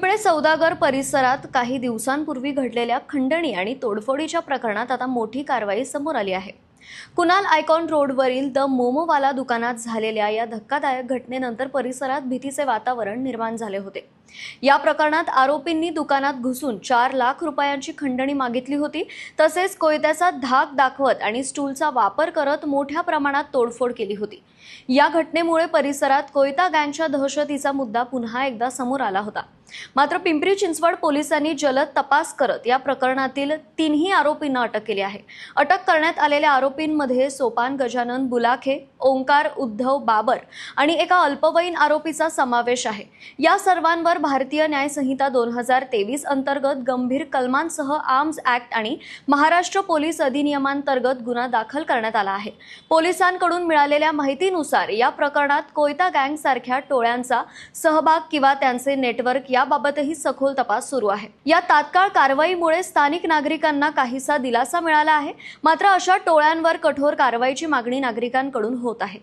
पिंपळे सौदागर परिसरात काही दिवसांपूर्वी घडलेल्या खंडणी आणि तोडफोडीच्या प्रकरणात आता मोठी कारवाई समोर आली आहे। कुणाल आयकॉन रोडवरील द मोमोवाला दुकानात झालेल्या या धक्कादायक घटनेनंतर परिसरात भीतीचे वातावरण निर्माण झाले होते। या प्रकरणात आरोपींनी दुकानात घुसून 4 लाख रुपयांची खंडणी मागितली होती। तसेच कोयत्याचा धाक दाखवत आणि स्टूलचा वापर करत मोठ्या प्रमाणात तोडफोड केली होती। या घटनेमुळे परिसरात कोयता गँगच्या दहशतीचा मुद्दा पुन्हा एकदा समोर आला होता। मात्र पिंपरी चिंचवड पोलिसांनी जलद तपास करत या प्रकरणातील 3ही आरोपींना अटक केली आहे। अटक करण्यात आलेल्या आरोपींमध्ये सोपान गजानन बुलाखे, ओंकार उद्धव बाबर आणि एका अल्पवयीन आरोपीचा समावेश आहे। या सर्वांवर भारतीय न्याय संहिता 2023 अंतर्गत गंभीर कलमांसह आर्म्स ऍक्ट आणि महाराष्ट्र पोलीस अधिनियमांतर्गत गुन्हा दाखल करण्यात आला आहे। पोलिसांकडून मिळालेल्या माहितीनुसार या प्रकरणात कोयता गँग सारख्या टोळ्यांचा सहभाग किंवा त्यांचे नेटवर्क याबाबतही सखोल तपास सुरू आहे। या तात्काळ कारवाईमुळे स्थानिक नागरिकांना काहीसा दिलासा मिळाला आहे। मात्र अशा टोळ्यांवर कठोर कारवाईची मागणी नागरिकांकडून होत आहे।